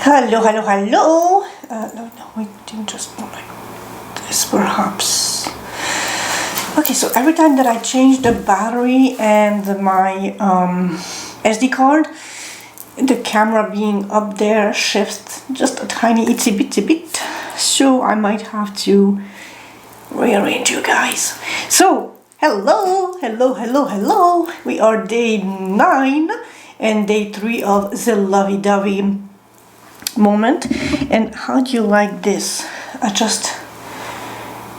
Hello, hello, hello. No, we didn't just like this, perhaps. Okay, so every time that I change the battery and my SD card, the camera being up there shifts just a tiny itsy bitsy bit. So I might have to rearrange you guys. So, hello, hello, hello, hello. We are day 9 and day 3 of the lovey-dovey moment. And how do you like this? I just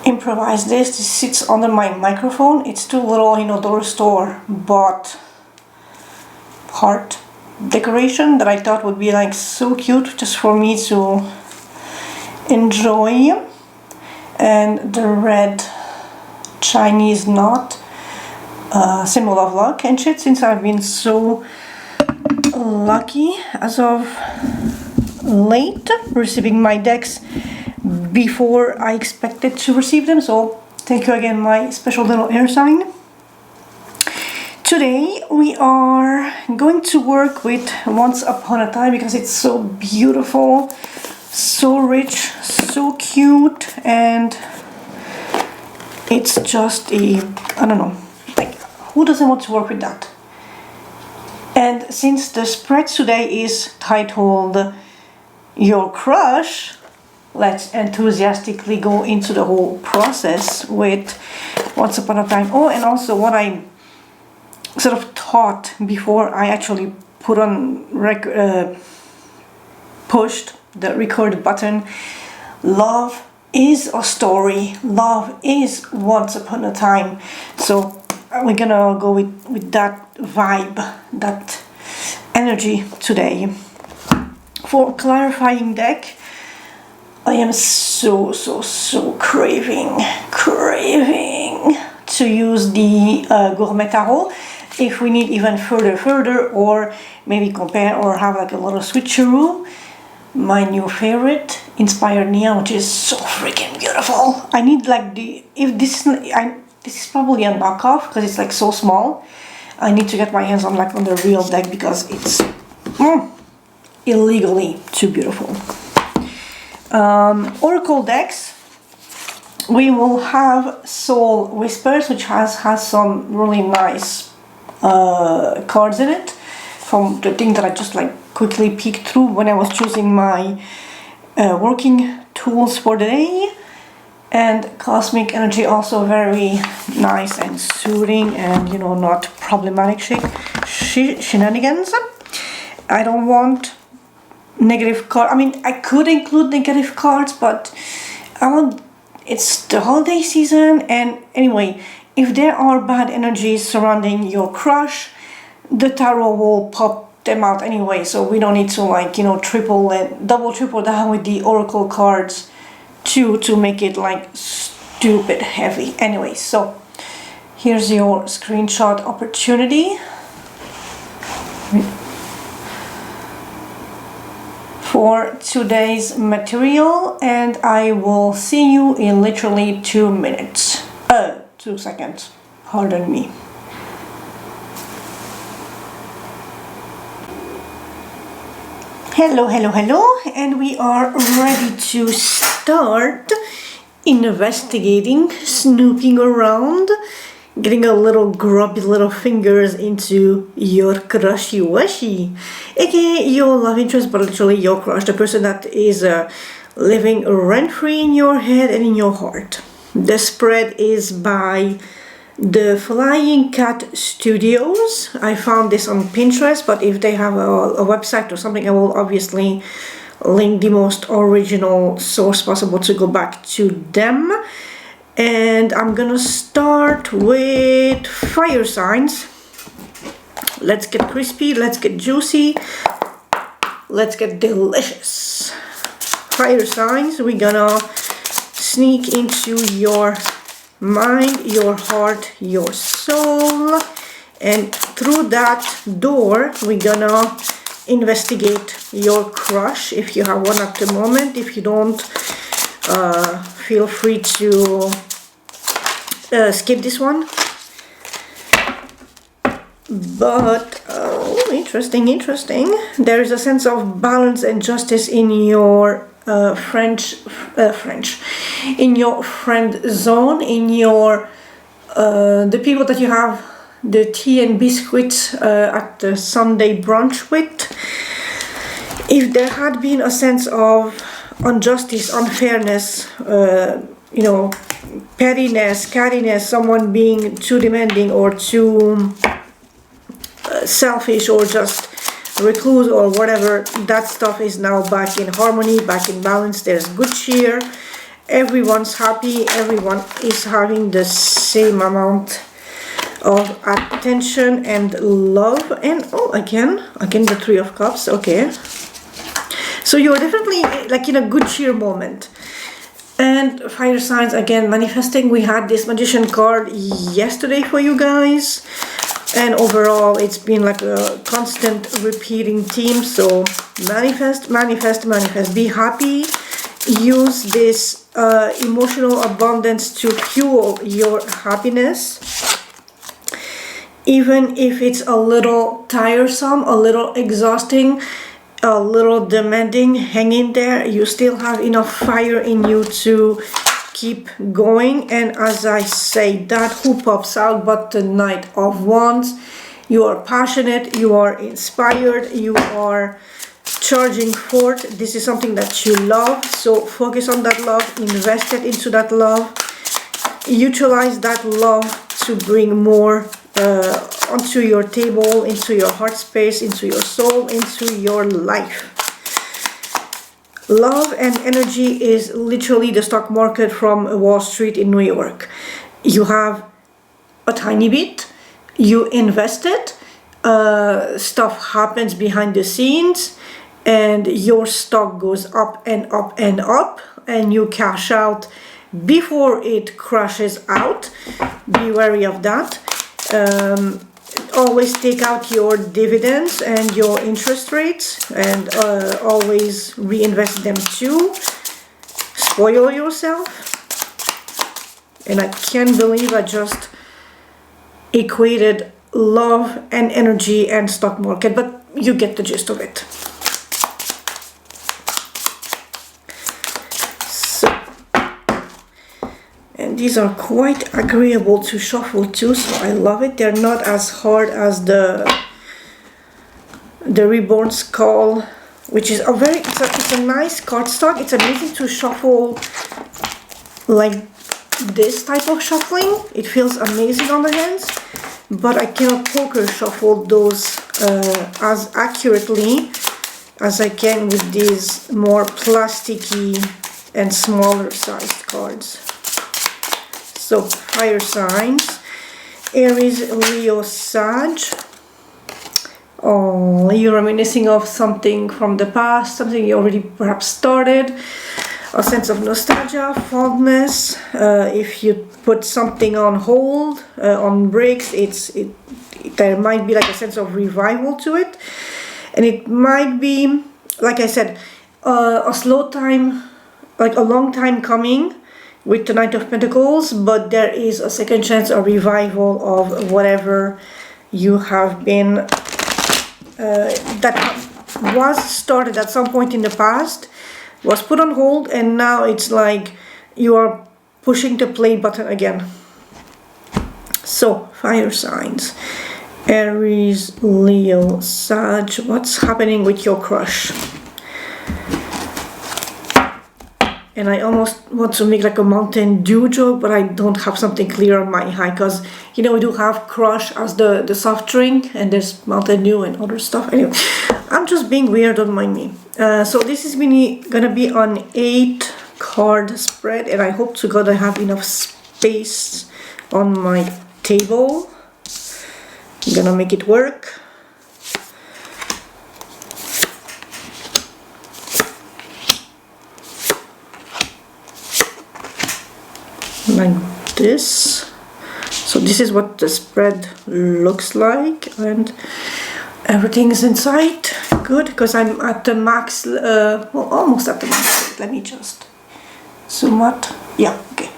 improvised this. This sits under my microphone. It's too little, dollar store bought heart decoration that I thought would be like so cute just for me to enjoy. And the red Chinese knot, symbol of luck and shit, since I've been so lucky as of late receiving my decks before I expected to receive them. So thank you again, my special little air sign. Today we are going to work with Once Upon a Time because it's so beautiful, so rich, so cute, and it's just I don't know, like, who doesn't want to work with that? And since the spread today is titled Your Crush, let's enthusiastically go into the whole process with Once Upon a Time. Oh, and also what I sort of thought before I actually put on pushed the record button. Love is a story. Love is Once Upon a Time. So we're gonna go with that vibe, that energy today. For clarifying deck, I am so craving to use the Gourmet Tarot. If we need even further, or maybe compare or have like a little switcheroo, my new favorite, Inspired Neon, which is so freaking beautiful. I need like this is probably a knockoff because it's like so small. I need to get my hands on the real deck because it's illegally too beautiful. Oracle decks, we will have Soul Whispers, which has some really nice cards in it from the thing that I just quickly peeked through when I was choosing my working tools for the day. And Cosmic Energy, also very nice and soothing and not problematic shenanigans. I don't want negative cards. I mean, I could include negative cards, but it's the holiday season, and anyway, if there are bad energies surrounding your crush, the tarot will pop them out anyway, so we don't need to triple and triple down with the oracle cards to make it stupid heavy. Anyway, so here's your screenshot opportunity for today's material, and I will see you in literally 2 minutes. 2 seconds, pardon me. Hello, and we are ready to start investigating, snooping around, getting a little grubby little fingers into your crushy washy, aka your love interest, but literally your crush, the person that is living rent-free in your head and in your heart. The spread is by the Flying Cat Studios. I found this on Pinterest, but if they have a website or something, I will obviously link the most original source possible to go back to them. And I'm gonna start with fire signs. Let's get crispy, let's get juicy, let's get delicious. Fire signs, we're gonna sneak into your mind, your heart, your soul, and through that door we're gonna investigate your crush if you have one at the moment. If you don't, feel free to skip this one. But interesting. There is a sense of balance and justice in your in your friend zone, in your the people that you have the tea and biscuits at the Sunday brunch with. If there had been a sense of injustice, unfairness, you know, pettiness, cattiness, someone being too demanding or too selfish or just recluse or whatever, that stuff is now back in harmony, back in balance. There's good cheer, everyone's happy, everyone is having the same amount of attention and love. And again the Three of Cups. Okay, so you're definitely like in a good cheer moment. And fire signs, again, manifesting. We had this Magician card yesterday for you guys, and overall it's been like a constant repeating theme. So manifest, be happy, use this emotional abundance to fuel your happiness. Even if it's a little tiresome, a little exhausting, a little demanding, hang in there. You still have enough fire in you to keep going. And as I say that, who pops out but the Knight of Wands? You are passionate, you are inspired, you are charging forth. This is something that you love, so focus on that love, invest it into that love, utilize that love to bring more onto your table, into your heart space, into your soul, into your life. Love and energy is literally the stock market from Wall Street in New York. You have a tiny bit, you invest it, stuff happens behind the scenes, and your stock goes up and up and up, and you cash out before it crashes out. Be wary of that. Always take out your dividends and your interest rates, and always reinvest them too. Spoil yourself. And I can't believe I just equated love and energy and stock market, but you get the gist of it. And these are quite agreeable to shuffle too, so I love it. They're not as hard as the Reborn Skull, which is it's a nice cardstock. It's amazing to shuffle like this type of shuffling. It feels amazing on the hands, but I cannot poker shuffle those as accurately as I can with these more plasticky and smaller sized cards. So fire signs, Aries, Leo, Sag. Oh, you're reminiscing of something from the past, something you already perhaps started. A sense of nostalgia, fondness. If you put something on hold, on breaks, there might be like a sense of revival to it. And it might be, like I said, a slow time, like a long time coming, with the Knight of Pentacles, but there is a second chance, a revival of whatever you have been, that was started at some point in the past, was put on hold, and now it's like you are pushing the play button again. So, fire signs, Aries, Leo, Sag, what's happening with your crush? And I almost want to make like a Mountain Dew joke, but I don't have something clear on my eye, because you know we do have Crush as the soft drink, and there's Mountain Dew and other stuff. Anyway, I'm just being weird, don't mind me. So this is gonna be an 8 card spread, and I hope to God I have enough space on my table. I'm gonna make it work. Like this. So this is what the spread looks like, and everything is inside. Good, because I'm at the max, well, almost at the max. Let me just zoom out. Yeah, okay.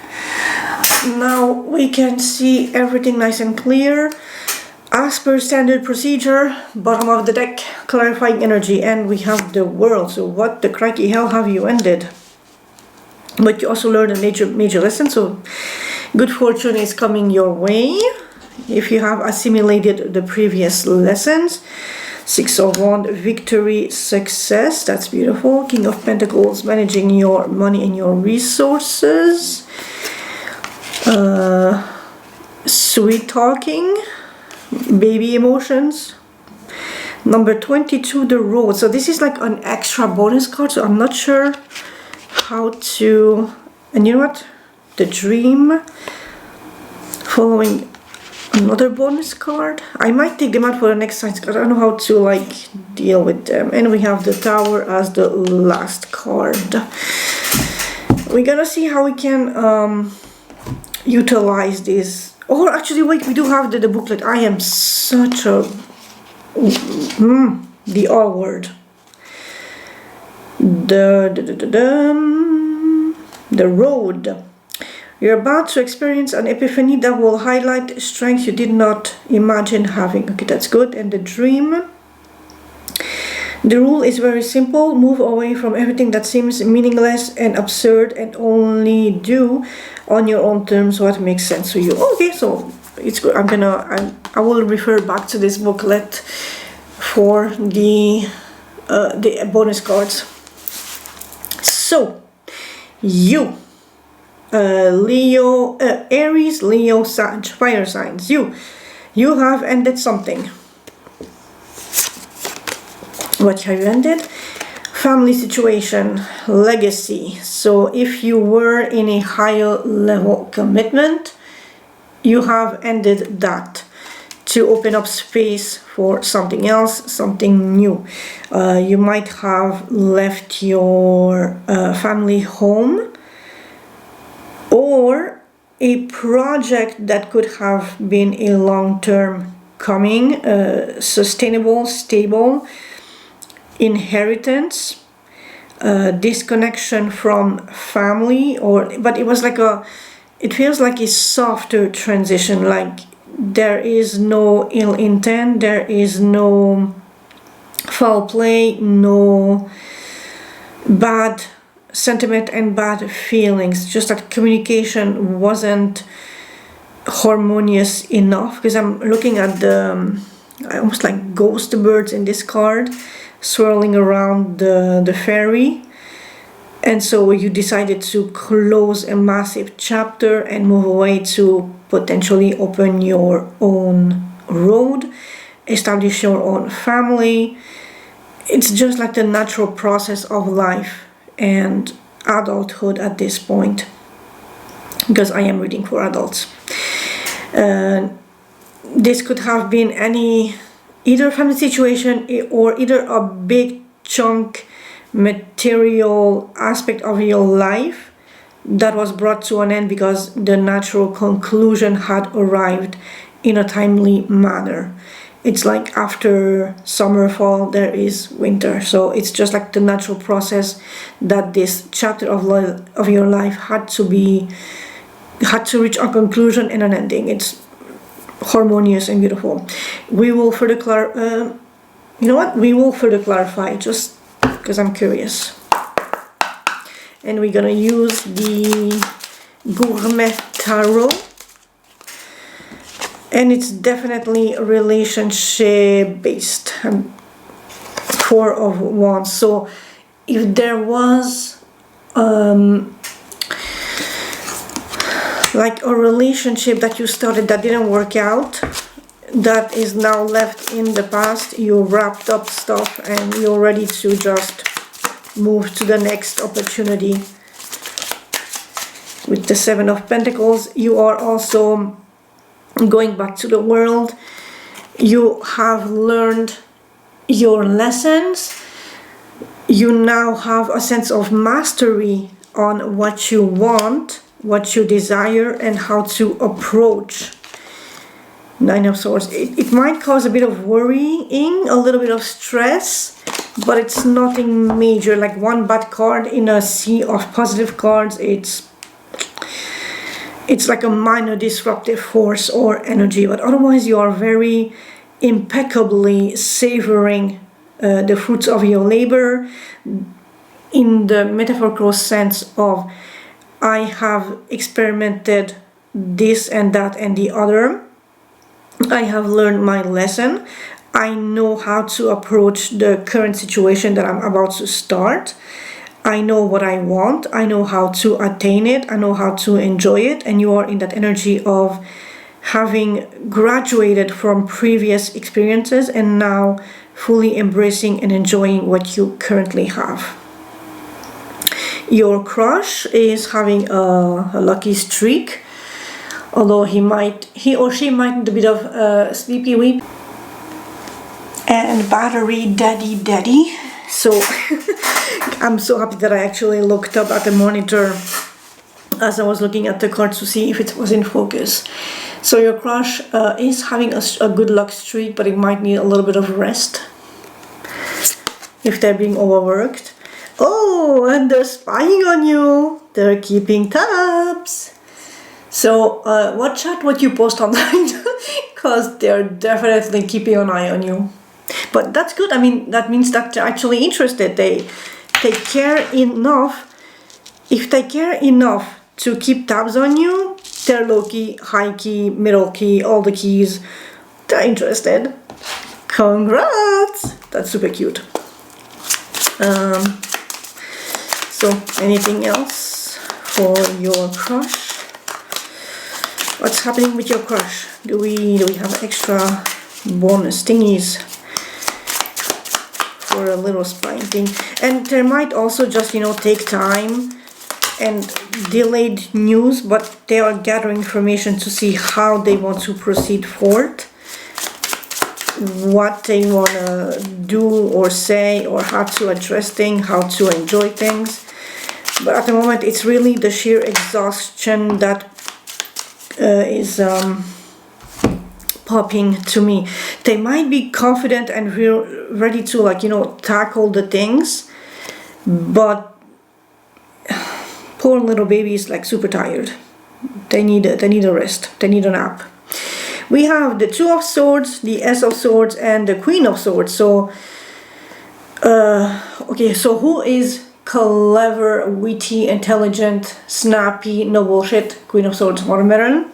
Now we can see everything nice and clear. As per standard procedure, bottom of the deck, clarifying energy, and we have the world. So what the crikey hell have you ended? But you also learned a major lesson, so good fortune is coming your way if you have assimilated the previous lessons. 6 of Wands, victory, success, that's beautiful. King of Pentacles, managing your money and your resources. Sweet talking, baby emotions. Number 22, the road. So this is like an extra bonus card, so I'm not sure how to, and you know what, the dream, following another bonus card. I might take them out for the next signs because I don't know how to like deal with them. And we have the Tower as the last card. We're gonna see how we can utilize this. Or actually wait, we do have the booklet. I am such a the R word. The road. You're about to experience an epiphany that will highlight strengths you did not imagine having. Okay, that's good. And the dream. The rule is very simple. Move away from everything that seems meaningless and absurd and only do on your own terms what makes sense to you. Okay, so it's good. I will refer back to this booklet for the bonus cards. So, you. Leo, Aries, Leo, Sag, fire signs. You have ended something. What have you ended? Family situation, legacy. So if you were in a higher level commitment, you have ended that to open up space for something else, something new. You might have left your family home, or a project that could have been a long-term coming, sustainable, stable, inheritance, disconnection from family, but it was like it feels like a softer transition, like there is no ill intent, there is no foul play, no bad sentiment and bad feelings, just that communication wasn't harmonious enough. Because I'm looking at the almost like ghost birds in this card swirling around the fairy, and so you decided to close a massive chapter and move away to potentially open your own road, establish your own family. It's just like the natural process of life and adulthood at this point, because I am reading for adults. This could have been either family situation or either a big chunk material aspect of your life that was brought to an end because the natural conclusion had arrived in a timely manner. It's like after summer, fall, there is winter. So it's just like the natural process that this chapter of your life had to reach a conclusion and an ending. It's harmonious and beautiful. We will further We will further clarify, just because I'm curious. And we're gonna use the Gourmet Tarot. And it's definitely relationship based. 4 of Wands. So if there was like a relationship that you started that didn't work out, that is now left in the past, you wrapped up stuff and you're ready to just move to the next opportunity. With the 7 of Pentacles, you are also going back to the world. You have learned your lessons. You now have a sense of mastery on what you want, what you desire, and how to approach. 9 of Swords. It might cause a bit of worrying, a little bit of stress, but it's nothing major. Like one bad card in a sea of positive cards, it's like a minor disruptive force or energy, but otherwise you are very impeccably savoring the fruits of your labor, in the metaphorical sense of I have experimented this and that and the other. I have learned my lesson. I know how to approach the current situation that I'm about to start. I know what I want. I know how to attain it. I know how to enjoy it. And you are in that energy of having graduated from previous experiences and now fully embracing and enjoying what you currently have. Your crush is having a lucky streak, although he or she might need a bit of sleepy weep. And battery daddy. So I'm so happy that I actually looked up at the monitor as I was looking at the cards to see if it was in focus. So your crush is having a good luck streak, but it might need a little bit of rest if they're being overworked. Oh, and they're spying on you. They're keeping tabs. So watch out what you post online, because they're definitely keeping an eye on you. But that's good. I mean, that means that they're actually interested. They care enough. If they care enough to keep tabs on you, they're low key, high key, middle key, all the keys. They're interested. Congrats! That's super cute. So anything else for your crush? What's happening with your crush? Do we have extra bonus thingies for a little spying thing? And there might also just, take time and delayed news, but they are gathering information to see how they want to proceed forward, what they want to do or say, or how to address things, how to enjoy things. But at the moment it's really the sheer exhaustion that is popping to me. They might be confident and ready to tackle the things, but poor little baby is super tired. They need a rest. They need a nap. We have the Two of Swords, the Ace of Swords, and the Queen of Swords. So okay, so who is clever, witty, intelligent, snappy, no bullshit? Queen of Swords, watermelon.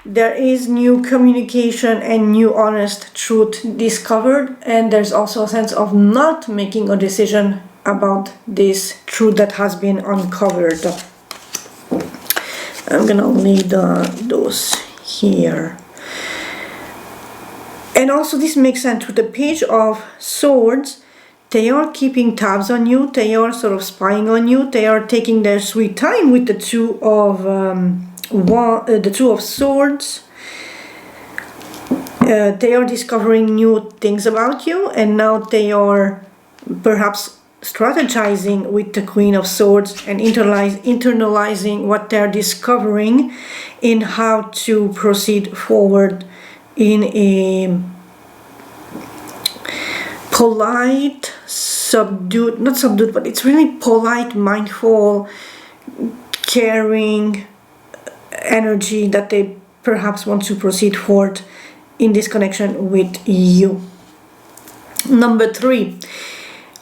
There is new communication and new honest truth discovered, and there's also a sense of not making a decision about this truth that has been uncovered. I'm gonna leave those here. And also this makes sense with the Page of Swords. They are keeping tabs on you. They are sort of spying on you. They are taking their sweet time with the Two of Swords. They are discovering new things about you, and now they are perhaps strategizing with the Queen of Swords and internalizing what they're discovering in how to proceed forward in a polite, not subdued, but it's really polite, mindful, caring energy that they perhaps want to proceed forward in this connection with you. Number 3,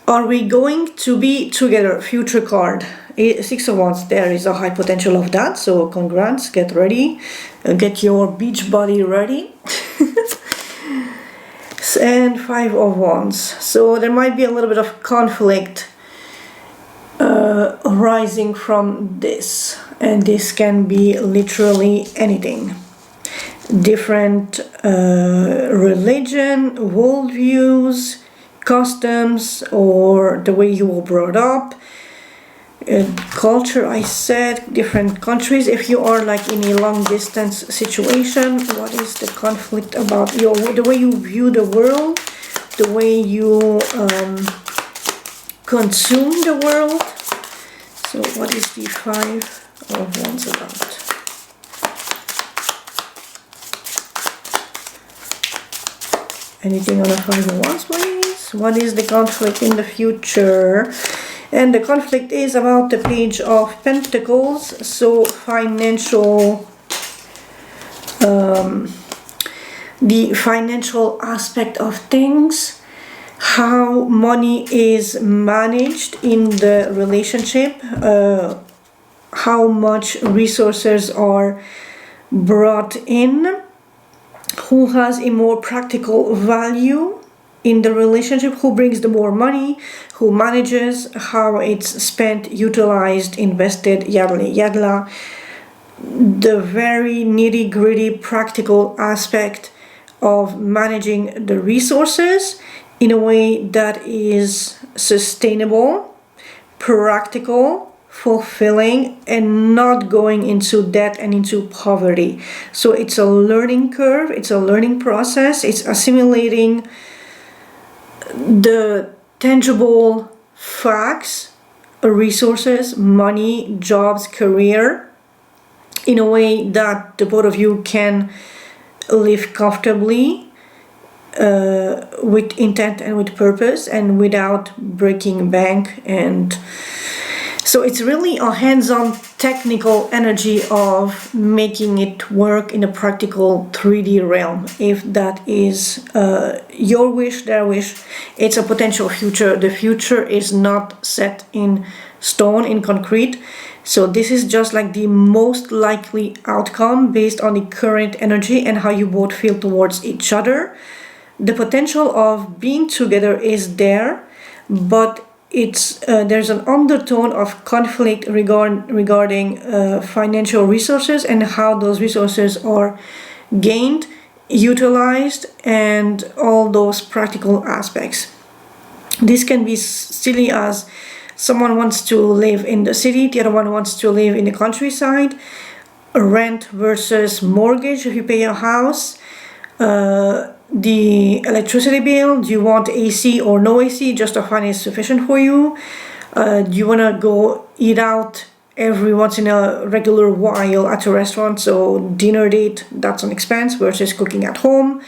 are we going to be together? Future card. 6 of Wands, there is a high potential of that, so congrats, get ready, get your beach body ready. And 5 of Wands, so there might be a little bit of conflict arising from this, and this can be literally anything. Different religion, worldviews, customs, or the way you were brought up, culture. I said different countries. If you are in a long distance situation, what is the conflict about? The way you view the world, the way you consume the world. So what is the 5 of Wands about? Anything on the 5 of Wands, please? What is the conflict in the future? And the conflict is about the Page of Pentacles, so financial, the financial aspect of things, how money is managed in the relationship, how much resources are brought in, who has a more practical value in the relationship, who brings the more money, who manages, how it's spent, utilized, invested, yadla yadla. The very nitty-gritty practical aspect of managing the resources in a way that is sustainable, practical, fulfilling, and not going into debt and into poverty. So it's a learning curve, it's a learning process, it's assimilating the tangible facts, resources, money, jobs, career, in a way that the both of you can live comfortably, with intent and with purpose, and without breaking bank. And so it's really a hands-on technical energy of making it work in a practical 3D realm. If that is your wish, their wish, it's a potential future. The future is not set in stone, in concrete. So this is just like the most likely outcome based on the current energy and how you both feel towards each other. The potential of being together is there, but it's there's an undertone of conflict regarding financial resources and how those resources are gained, utilized, and all those practical aspects. This can be silly as someone wants to live in the city, the other one wants to live in the countryside, rent versus mortgage if you pay a house, the electricity bill, do you want AC or no AC, just to find it sufficient for you? Do you want to go eat out every once in a regular while at a restaurant, so dinner date, that's an expense, versus cooking at home,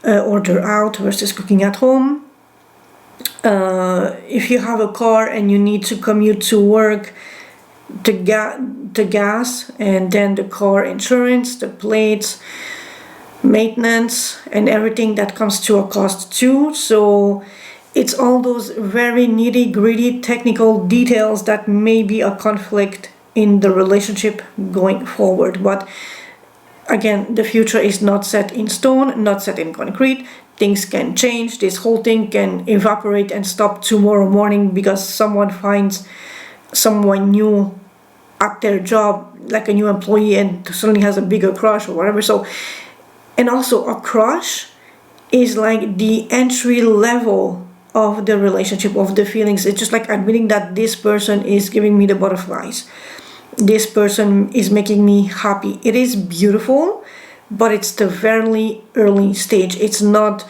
order out versus cooking at home. If you have a car and you need to commute to work, the gas, and then the car insurance, the plates, maintenance, and everything that comes to a cost too. So it's all those very nitty-gritty technical details that may be a conflict in the relationship going forward. But again, the future is not set in stone, not set in concrete. Things can change. This whole thing can evaporate and stop tomorrow morning because someone finds someone new at their job, like a new employee, and suddenly has a bigger crush or whatever. So, and also a crush is like the entry level of the relationship, of the feelings. It's just like admitting that this person is giving me the butterflies. This person is making me happy. It is beautiful, but it's the very early stage. It's not,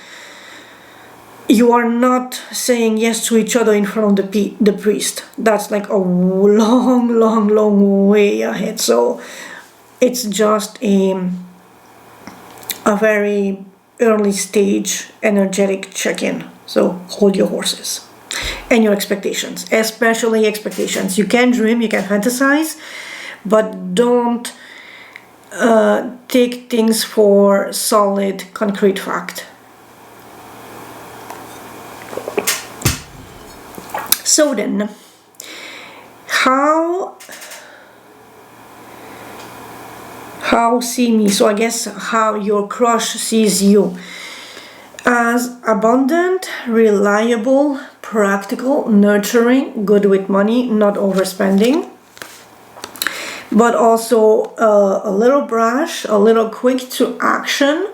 you are not saying yes to each other in front of the priest. That's like a long way ahead. So it's just a very early stage energetic check-in. So hold your horses and your expectations, especially expectations. You can dream, you can fantasize, but don't take things for solid, concrete fact. So then, how see me? So I guess how your crush sees you. As abundant, reliable, practical, nurturing, good with money, not overspending, but also a little brash, a little quick to action,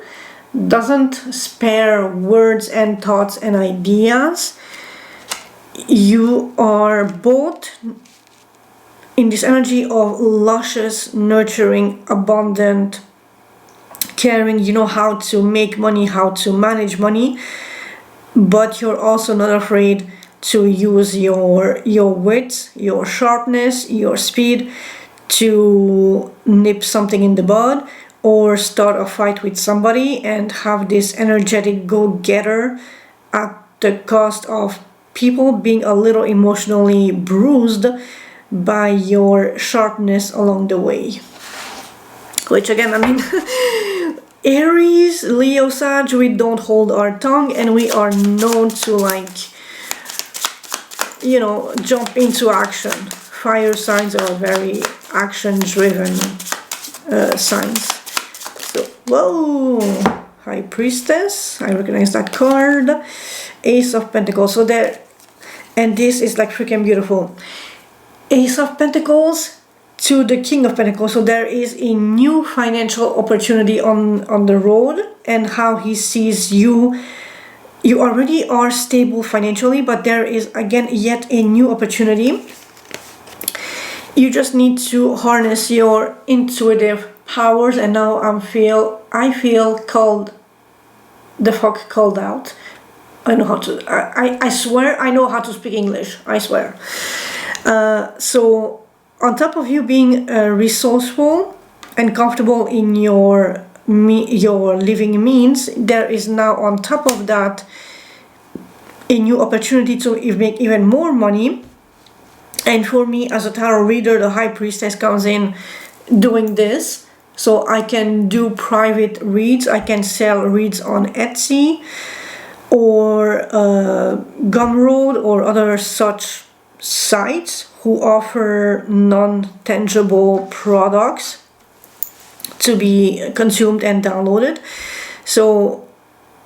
doesn't spare words and thoughts and ideas. You are both in this energy of luscious, nurturing, abundant, caring. You know how to make money, how to manage money, but you're also not afraid to use your wits, your sharpness, your speed to nip something in the bud or start a fight with somebody, and have this energetic go-getter at the cost of people being a little emotionally bruised by your sharpness along the way. Which again, I mean, Aries, Leo, Sag, we don't hold our tongue, and we are known to, like, you know, jump into action. Fire signs are very action-driven signs. So, whoa, High Priestess, I recognize that card. Ace of Pentacles, so there, and this is like freaking beautiful. Ace of Pentacles to the King of Pentacles, so there is a new financial opportunity on the road, and how he sees you. You already are stable financially, but there is again yet a new opportunity. You just need to harness your intuitive powers, and now I feel called the fuck called out. I know how to, I swear I know how to speak English, I swear. So on top of you being resourceful and comfortable in your living means, there is now on top of that a new opportunity to make even more money. And for me as a tarot reader, the High Priestess comes in doing this. So I can do private reads, I can sell reads on Etsy or Gumroad or other such sites who offer non-tangible products to be consumed and downloaded. So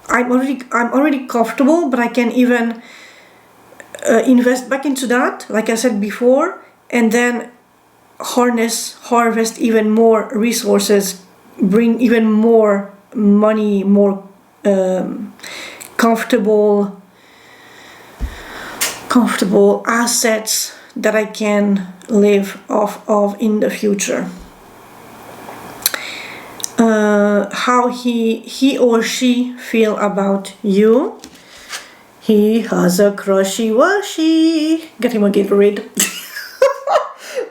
I'm already comfortable, but I can even invest back into that, like I said before, and then harvest even more resources, bring even more money, more comfortable assets that I can live off of in the future. How he or she feel about you. He has a crushy washy. Get him a Gatorade.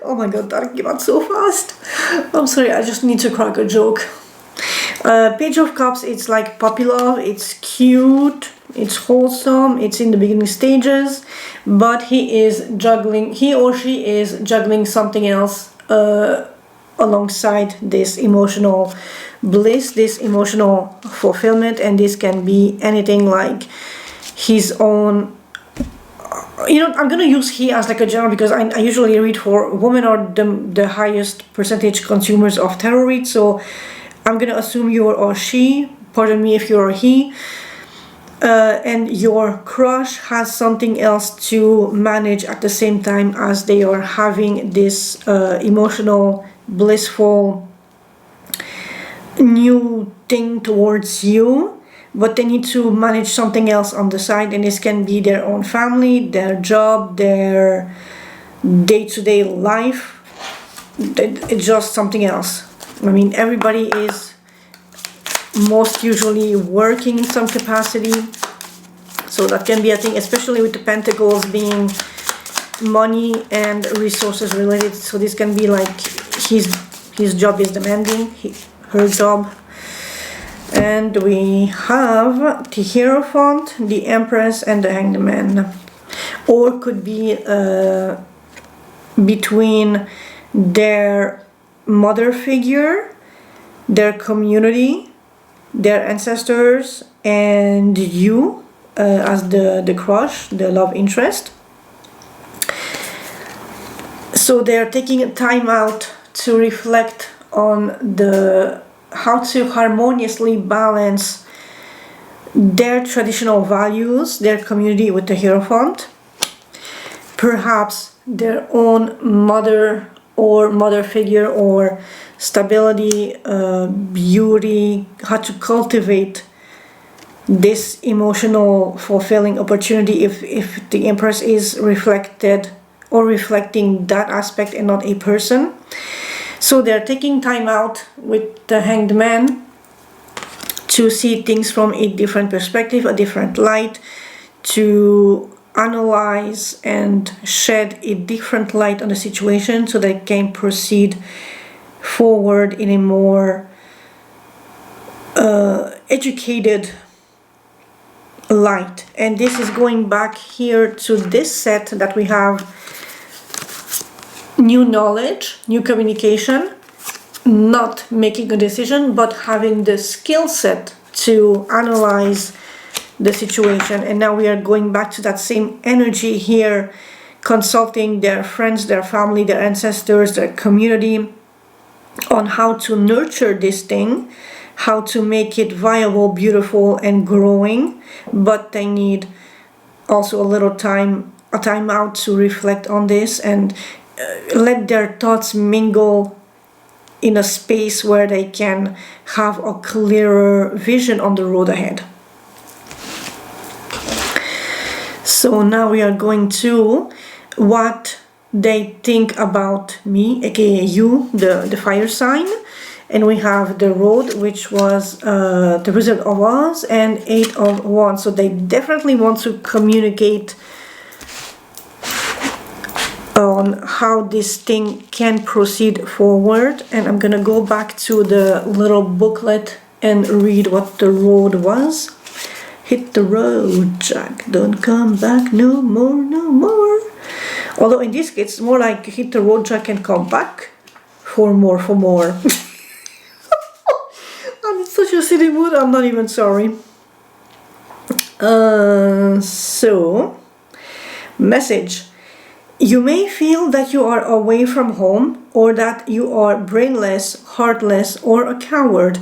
Oh my god, that came out so fast. I'm sorry, I just need to crack a joke. Page of Cups, it's like puppy love, it's cute, it's wholesome, it's in the beginning stages, but he or she is juggling something else alongside this emotional bliss, this emotional fulfillment, and this can be anything like his own, you know, I'm gonna use he as like a general because I usually read for women are the highest percentage consumers of tarot reads, so I'm gonna assume you or she, pardon me if you're a he, and your crush has something else to manage at the same time as they are having this emotional, blissful new thing towards you, but they need to manage something else on the side, and this can be their own family, their job, their day-to-day life. It's just something else. I mean, everybody is most usually working in some capacity, so that can be a thing, especially with the pentacles being money and resources related. So this can be like his job is demanding, her job. And we have the Hierophant, the Empress, and the Hanged Man. Or could be between their mother figure, their community, their ancestors, and you as the crush, the love interest. So they're taking time out to reflect on how to harmoniously balance their traditional values, their community with the Hierophant, perhaps their own mother or mother figure, or stability, beauty, how to cultivate this emotional fulfilling opportunity if the Empress is reflected or reflecting that aspect and not a person. So they're taking time out with the Hanged Man to see things from a different perspective, a different light, to analyze and shed a different light on the situation so they can proceed forward in a more educated light. And this is going back here to this set that we have: new knowledge, new communication, not making a decision, but having the skill set to analyze the situation. And now we are going back to that same energy here, consulting their friends, their family, their ancestors, their community on how to nurture this thing, how to make it viable, beautiful, and growing. But they need also a little time, a time out to reflect on this and let their thoughts mingle in a space where they can have a clearer vision on the road ahead. So now we are going to what they think about me, aka you, the fire sign. And we have the road, which was the Wizard of Wands, and 8 of Wands. So they definitely want to communicate on how this thing can proceed forward. And I'm gonna go back to the little booklet and read what the road was. Hit the road, Jack, don't come back no more, no more. Although in this case it's more like hit the road, Jack, and come back for more, for more. I'm in such a silly mood, I'm not even sorry. So, message. You may feel that you are away from home, or that you are brainless, heartless, or a coward.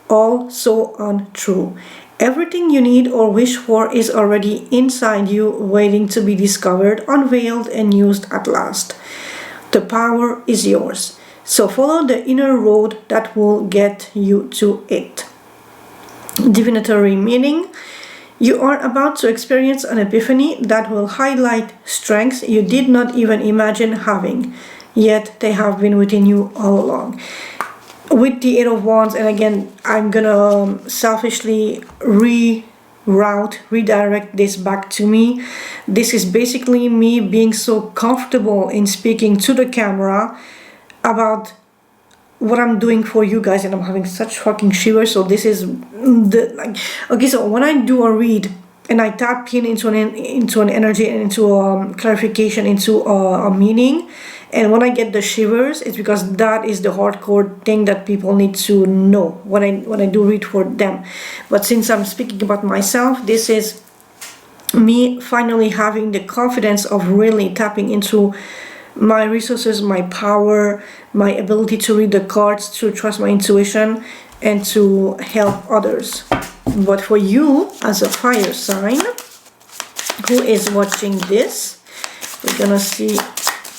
All so untrue. Everything you need or wish for is already inside you, waiting to be discovered, unveiled, and used at last. The power is yours. So follow the inner road that will get you to it. Divinatory meaning. You are about to experience an epiphany that will highlight strengths you did not even imagine having, yet they have been within you all along. With the 8 of Wands, and again, I'm gonna selfishly redirect this back to me. This is basically me being so comfortable in speaking to the camera about what I'm doing for you guys, and I'm having such fucking shivers. So this is the like, okay, so when I do a read and I tap in into an energy and into a clarification, into a meaning, and when I get the shivers, it's because that is the hardcore thing that people need to know when I do read for them. But since I'm speaking about myself, this is me finally having the confidence of really tapping into my resources, my power, my ability to read the cards, to trust my intuition, and to help others. But for you, as a fire sign who is watching this, we're gonna see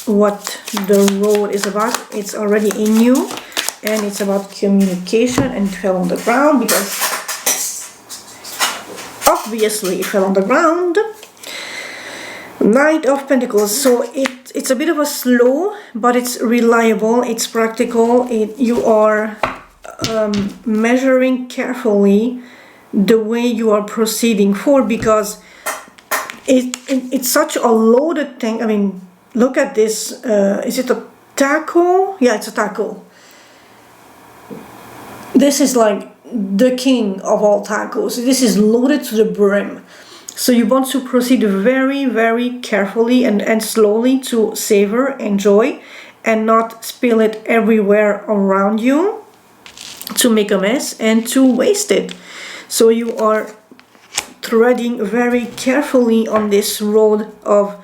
what the road is about. It's already in you, and it's about communication, and it fell on the ground because obviously it fell on the ground. Knight of Pentacles. So it's a bit of a slow, but it's reliable, it's practical. You are measuring carefully the way you are proceeding forward, because it's such a loaded thing. I mean, look at this. Is it a taco? Yeah, it's a taco. This is like the king of all tacos. This is loaded to the brim. So you want to proceed very, very carefully and slowly to savor, enjoy, and not spill it everywhere around you to make a mess and to waste it. So you are treading very carefully on this road of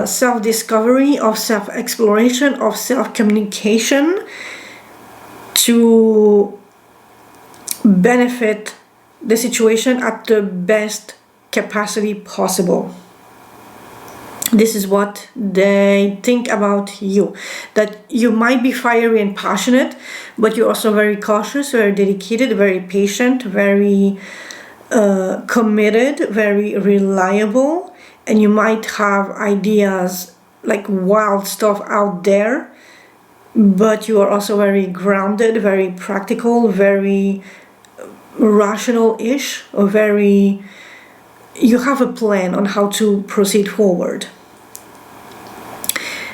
self-discovery, of self-exploration, of self-communication to benefit the situation at the best capacity possible. This is what they think about you, that you might be fiery and passionate, but you're also very cautious, very dedicated, very patient, very committed, very reliable, and you might have ideas like wild stuff out there, but you are also very grounded, very practical, very rational-ish, or very, you have a plan on how to proceed forward.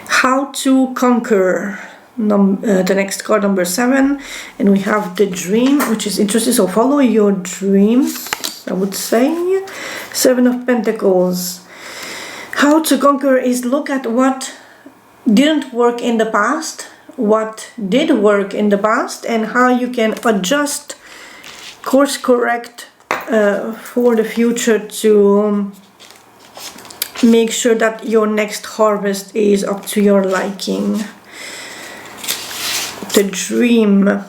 How to conquer, the next card, number 7, and we have the dream, which is interesting. So follow your dreams, I would say. Seven of Pentacles. How to conquer is look at what didn't work in the past, what did work in the past, and how you can adjust, course correct for the future to make sure that your next harvest is up to your liking. The Dream.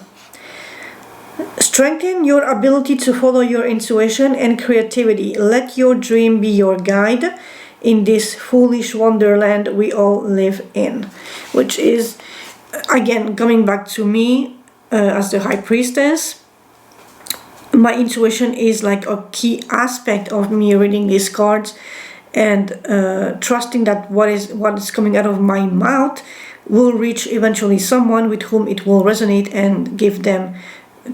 Strengthen your ability to follow your intuition and creativity. Let your dream be your guide in this foolish wonderland we all live in. Which is, again, coming back to me as the High Priestess. My intuition is like a key aspect of me reading these cards, and trusting that what is coming out of my mouth will reach eventually someone with whom it will resonate and give them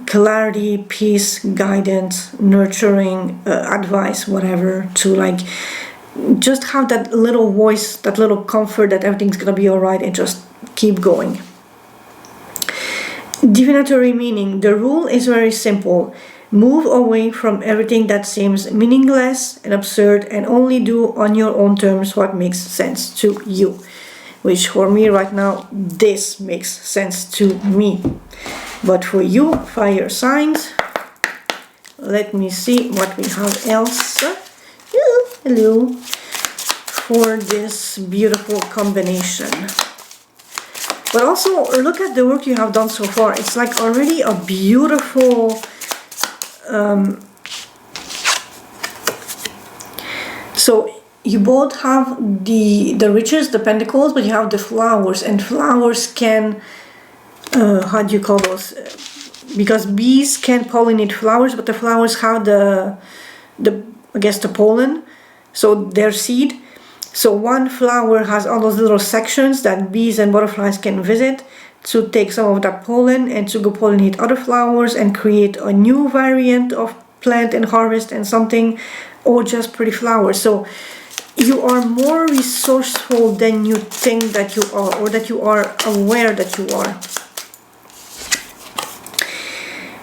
clarity, peace, guidance, nurturing, advice, whatever, to like just have that little voice, that little comfort that everything's gonna be alright, and just keep going. Divinatory meaning. The rule is very simple. Move away from everything that seems meaningless and absurd, and only do on your own terms what makes sense to you. Which for me right now, this makes sense to me. But for you, fire signs, let me see what we have else. Hello. For this beautiful combination. But also look at the work you have done so far. It's like already a beautiful so you both have the riches, the pentacles, but you have the flowers, and flowers can how do you call those, because bees can pollinate flowers, but the flowers have the I guess the pollen, so their seed. So one flower has all those little sections that bees and butterflies can visit to take some of that pollen and to go pollinate other flowers and create a new variant of plant and harvest and something, or just pretty flowers. So you are more resourceful than you think that you are, or that you are aware that you are.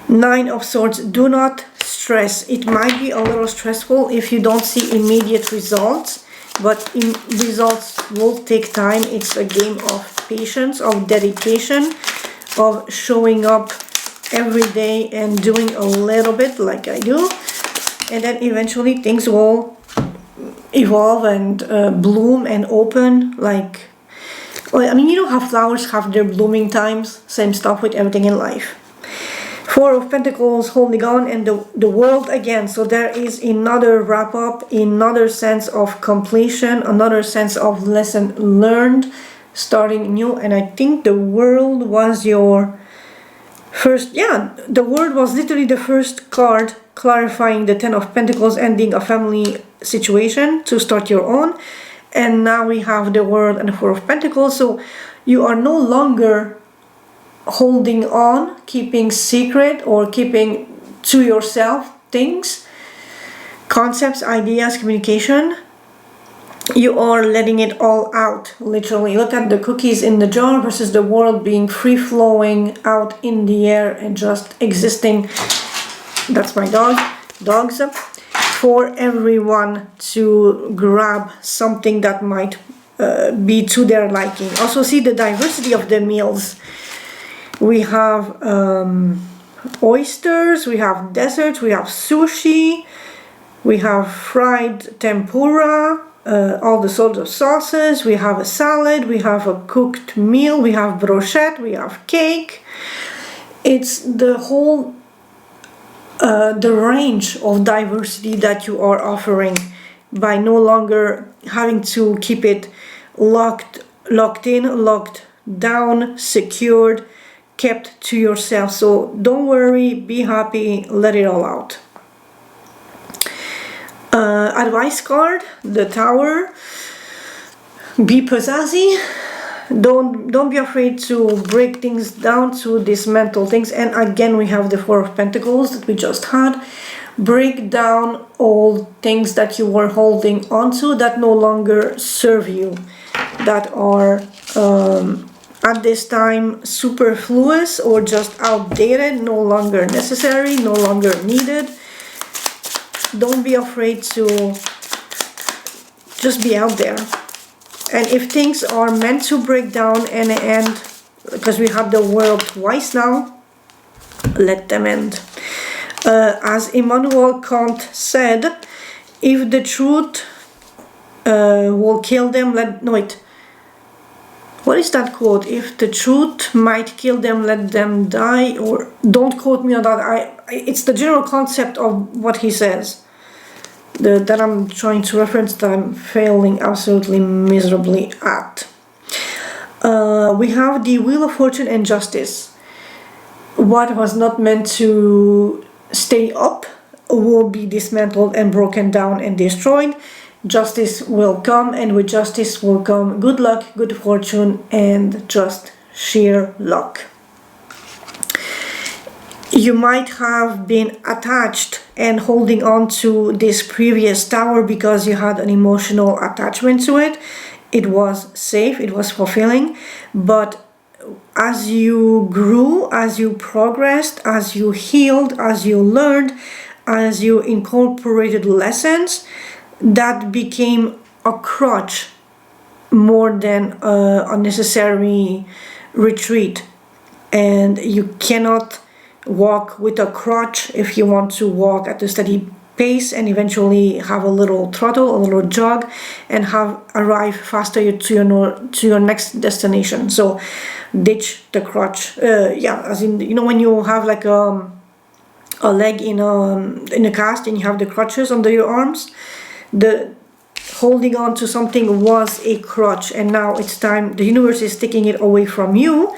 Nine of Swords. Do not stress. It might be a little stressful if you don't see immediate results, but results will take time. It's a game of patience, of dedication, of showing up every day and doing a little bit like I do, and then eventually things will evolve and bloom and open. Like, well, I mean, you know how flowers have their blooming times, same stuff with everything in life. Four of Pentacles, holding on, and the World again. So there is another wrap up, another sense of completion, another sense of lesson learned, starting new. And I think the World was your first, yeah, the World was literally the first card clarifying the Ten of Pentacles, ending a family situation to start your own. And now we have the World and the Four of Pentacles. So you are no longer holding on, keeping secret, or keeping to yourself things, concepts, ideas, communication. You are letting it all out, literally. Look at the cookies in the jar versus the World being free-flowing out in the air and just existing. That's my dog. Dogs. For everyone to grab something that might be to their liking. Also see the diversity of the meals. We have oysters, we have desserts, we have sushi, we have fried tempura, all the sorts of sauces, we have a salad, we have a cooked meal, we have brochette, we have cake. It's the whole, the range of diversity that you are offering by no longer having to keep it locked in, locked down, secured, kept to yourself. So don't worry, be happy, let it all out. Advice card, the Tower. Be pizzazzy. Don't be afraid to break things down, to dismantle things. And again, we have the Four of Pentacles that we just had. Break down all things that you were holding onto that no longer serve you, that are at this time superfluous or just outdated, no longer necessary, no longer needed. Don't be afraid to just be out there. And if things are meant to break down and end, because we have the world twice now, let them end. As Immanuel Kant said, if the truth will kill them, what is that quote? If the truth might kill them, let them die. Or don't quote me on that. It's the general concept of what he says that I'm trying to reference, that I'm failing absolutely miserably at. We have the Wheel of Fortune and Justice. What was not meant to stay up will be dismantled and broken down and destroyed. Justice will come, and with justice will come good luck, good fortune, and just sheer luck. You might have been attached and holding on to this previous tower because you had an emotional attachment to it. It was safe, it was fulfilling, but as you grew, as you progressed, as you healed, as you learned, as you incorporated lessons, that became a crutch more than a necessary retreat. And you cannot walk with a crutch if you want to walk at a steady pace and eventually have a little throttle, a little jog, and arrive faster to your next destination. So ditch the crutch. As in, when you have like a leg in a cast and you have the crutches under your arms, the holding on to something was a crutch, and now it's time. The universe is taking it away from you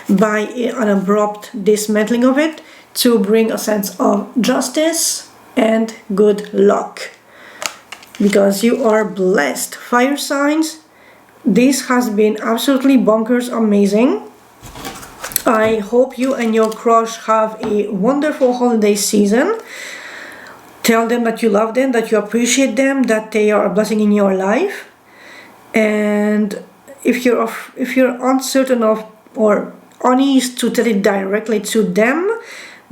by an abrupt dismantling of it to bring a sense of justice and good luck, because you are blessed. Fire signs, this has been absolutely bonkers amazing. I hope you and your crush have a wonderful holiday season. Tell them that you love them, that you appreciate them, that they are a blessing in your life. And if you're uncertain of or uneasy to tell it directly to them,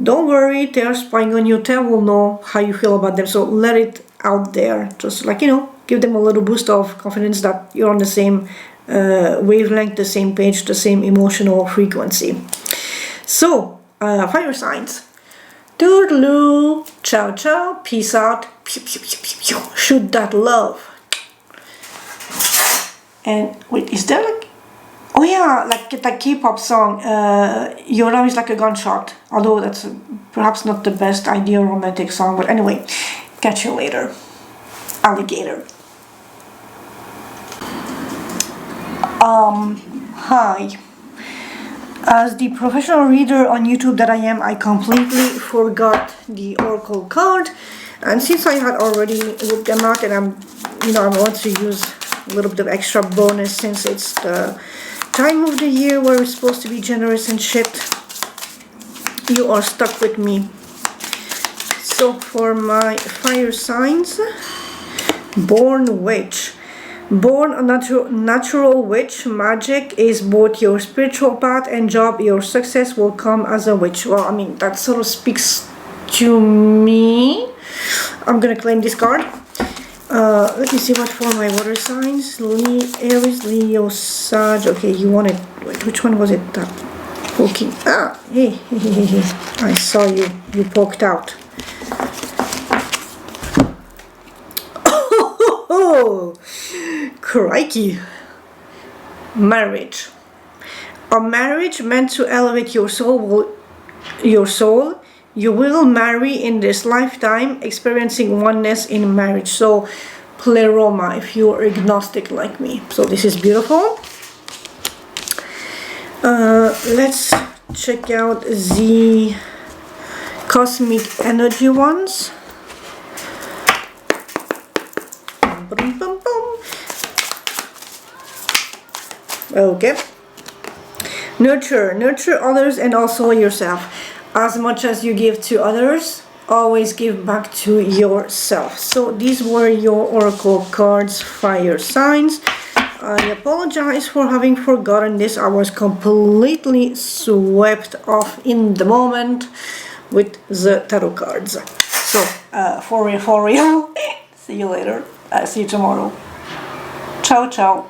don't worry, they are spying on you. They will know how you feel about them, so let it out there. Just give them a little boost of confidence that you're on the same wavelength, the same page, the same emotional frequency. So, fire signs. Toodaloo, ciao ciao, peace out, pew, pew, pew, pew, pew. Shoot that love. And wait, is there oh yeah, like that K-pop song, Your Love is Like a Gunshot, although that's perhaps not the best ideal romantic song, but anyway, catch you later, alligator. Hi. As the professional reader on YouTube that I am, I completely forgot the oracle card, and since I had already looked them out, and I want to use a little bit of extra bonus since it's the time of the year where we're supposed to be generous and shit, you are stuck with me. So for my fire signs, born witch. Born a natural witch, magic is both your spiritual path and job. Your success will come as a witch. Well, that sort of speaks to me. I'm gonna claim this card. Let me see what for my water signs. Aries, Leo, Sag. Okay, you wanted. Wait, which one was it? That poking. Hey. I saw you. You poked out. Oh, crikey. Marriage. A marriage meant to elevate your soul. You will marry in this lifetime, experiencing oneness in marriage. So, pleroma, if you're agnostic like me. So this is beautiful. Let's check out the cosmic energy ones. Okay. Nurture others and also yourself. As much as you give to others, always give back to yourself. So these were your oracle cards, fire signs. I apologize for having forgotten this. I was completely swept off in the moment with the tarot cards. So, for real, see you later. See you tomorrow. Ciao, ciao.